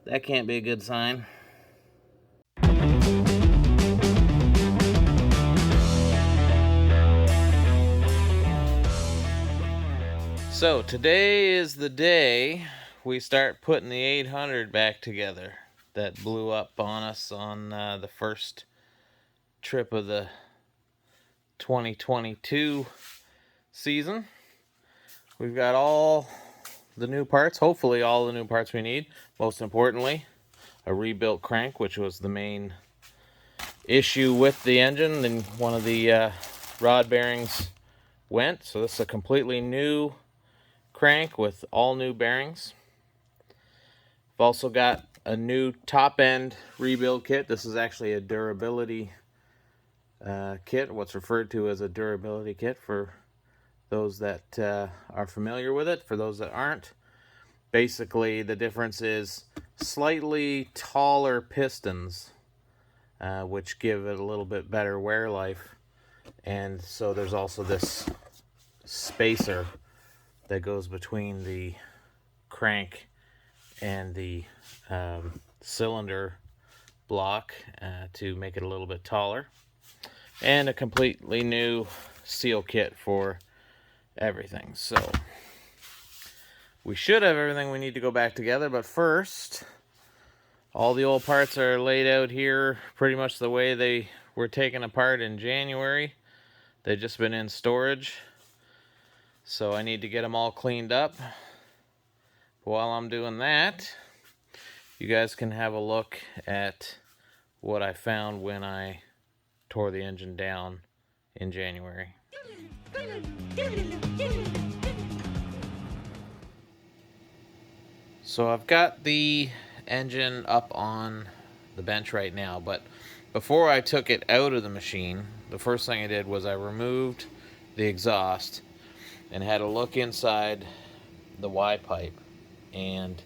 That can't be a good sign. So today is the day we start putting the 800 back together that blew up on us on the first trip of the 2022 season. We've got all the new parts, hopefully all the new parts we need. Most importantly, a rebuilt crank, which was the main issue with the engine. Then one of the rod bearings went, so this is a completely new crank with all new bearings. I've also got a new top end rebuild kit. This is actually a durability kit, what's referred to as a durability kit for those that are familiar with it. For those that aren't, basically the difference is slightly taller pistons, which give it a little bit better wear life. And so there's also this spacer that goes between the crank and the cylinder block to make it a little bit taller, and a completely new seal kit for everything. So we should have everything we need to go back together, but first, all the old parts are laid out here pretty much the way they were taken apart in January. They've just been in storage, so I need to get them all cleaned up. While I'm doing that, you guys can have a look at what I found when I tore the engine down in January. So I've got the engine up on the bench right now, but before I took it out of the machine, the first thing I did was I removed the exhaust and had a look inside the Y pipe. And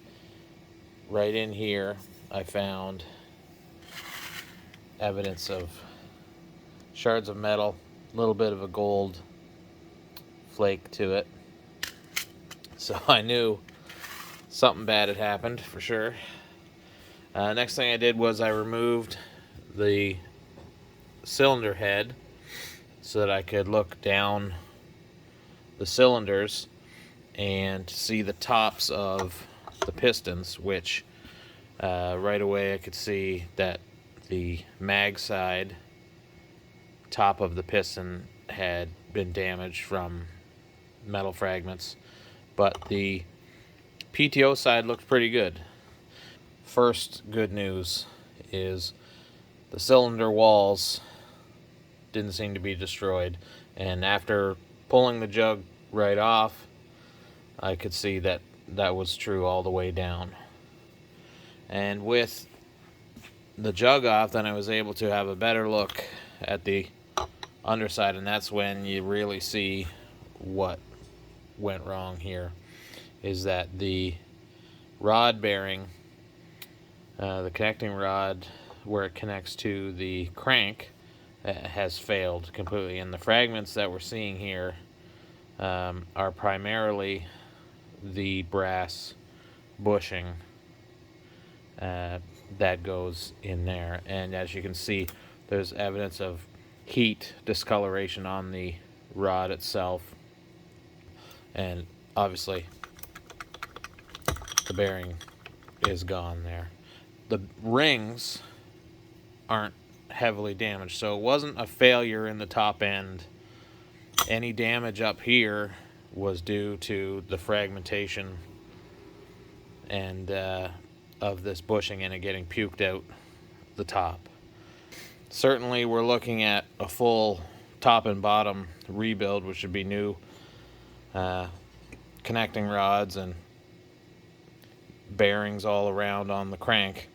right in here, I found evidence of shards of metal, a little bit of a gold flake to it. So I knew something bad had happened for sure. Next thing I did was I removed the cylinder head so that I could look down the cylinders and see the tops of the pistons, which right away I could see that the mag side top of the piston had been damaged from metal fragments, but the PTO side looked pretty good. First good news is the cylinder walls didn't seem to be destroyed, and after pulling the jug right off, I could see that that was true all the way down. And with the jug off, then I was able to have a better look at the underside, and that's when you really see what went wrong here. Is that the rod bearing, the connecting rod where it connects to the crank, has failed completely, and the fragments that we're seeing here are primarily the brass bushing that goes in there. And as you can see, there's evidence of heat discoloration on the rod itself, and obviously the bearing is gone there. The rings aren't heavily damaged, so it wasn't a failure in the top end. Any damage up here was due to the fragmentation and of this bushing and it getting puked out the top. Certainly we're looking at a full top and bottom rebuild, which would be new connecting rods and bearings all around on the crank,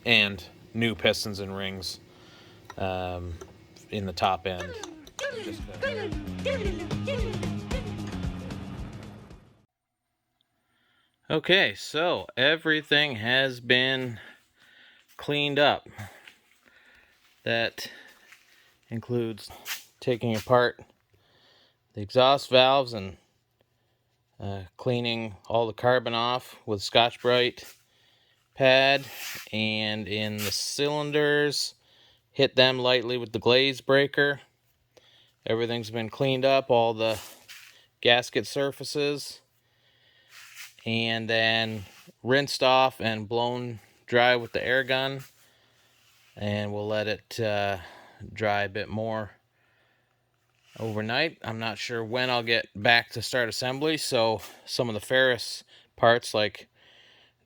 and new pistons and rings in the top end. Okay, so everything has been cleaned up. That includes taking apart the exhaust valves and cleaning all the carbon off with Scotch-Brite, pad and in the cylinders. Hit them lightly with the glaze breaker. Everything's been cleaned up, all the gasket surfaces, and then rinsed off and blown dry with the air gun. And we'll let it dry a bit more overnight. I'm not sure when I'll get back to start assembly, so some of the ferrous parts like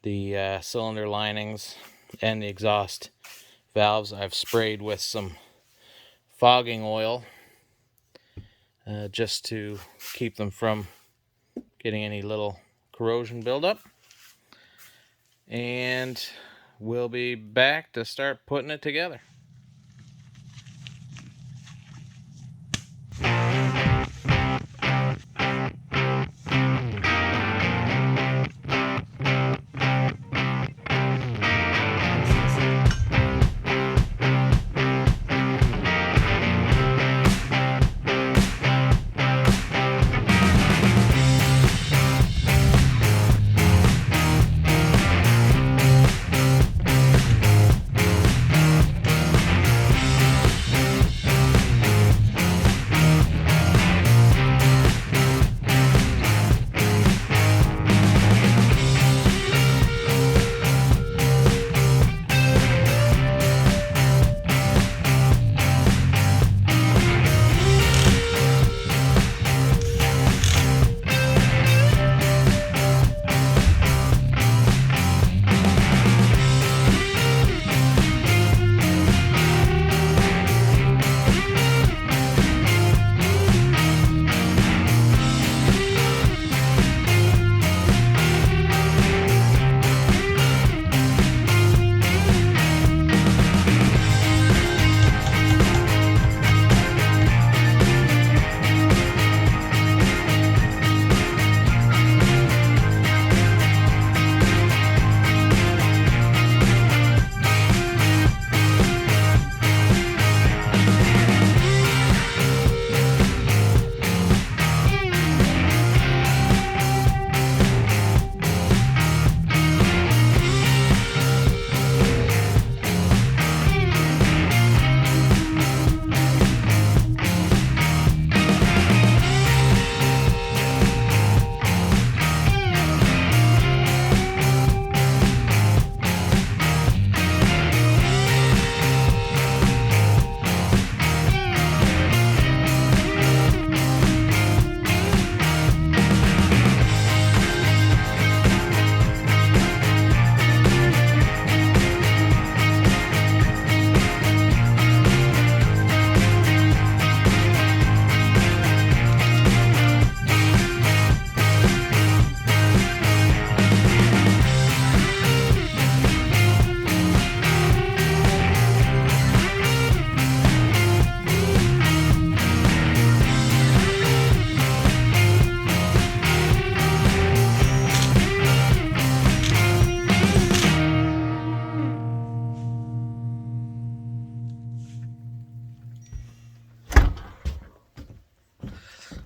the cylinder linings and the exhaust valves I've sprayed with some fogging oil just to keep them from getting any little corrosion buildup. And we'll be back to start putting it together.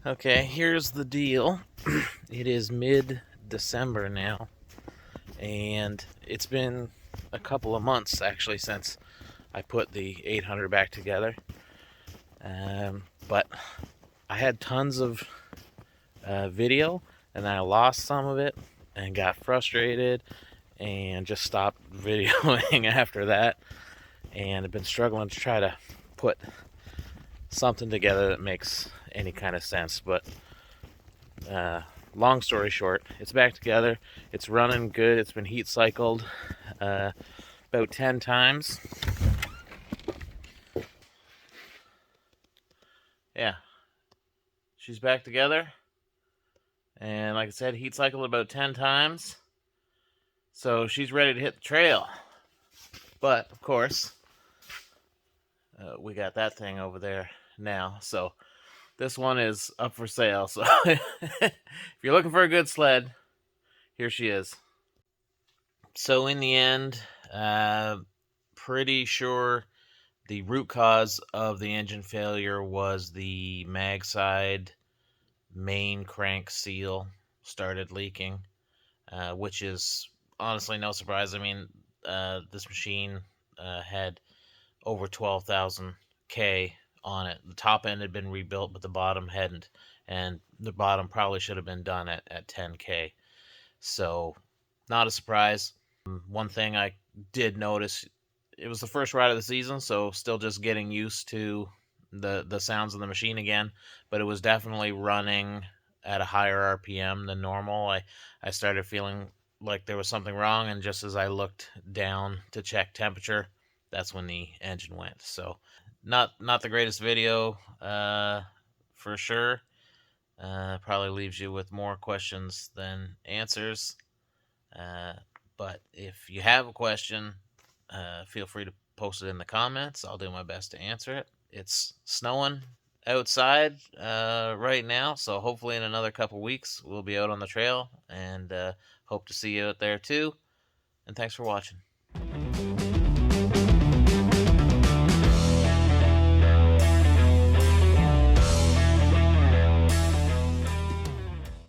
Okay, here's the deal. It is mid-December now, and it's been a couple of months actually since I put the 800 back together. But I had tons of video, and I lost some of it and got frustrated and just stopped videoing after that. And I've been struggling to try to put something together that makes any kind of sense. But long story short, it's back together. It's running good. It's been heat cycled about 10 times. Yeah, she's back together. And like I said, heat cycled about 10 times. So she's ready to hit the trail. But, of course, we got that thing over there now. So this one is up for sale. So if you're looking for a good sled, here she is. So in the end, pretty sure the root cause of the engine failure was the mag side main crank seal started leaking, which is honestly no surprise. I mean, this machine had over 12,000 K on it. The top end had been rebuilt, but the bottom hadn't, and the bottom probably should have been done at 10K. So, not a surprise. One thing I did notice, it was the first ride of the season, so still just getting used to the sounds of the machine again, but it was definitely running at a higher RPM than normal. I started feeling like there was something wrong, and just as I looked down to check temperature, that's when the engine went. So, not the greatest video, for sure. Probably leaves you with more questions than answers. Uh, but if you have a question, feel free to post it in the comments. I'll do my best to answer it. It's snowing outside right now, so hopefully in another couple weeks we'll be out on the trail, and hope to see you out there too. And thanks for watching.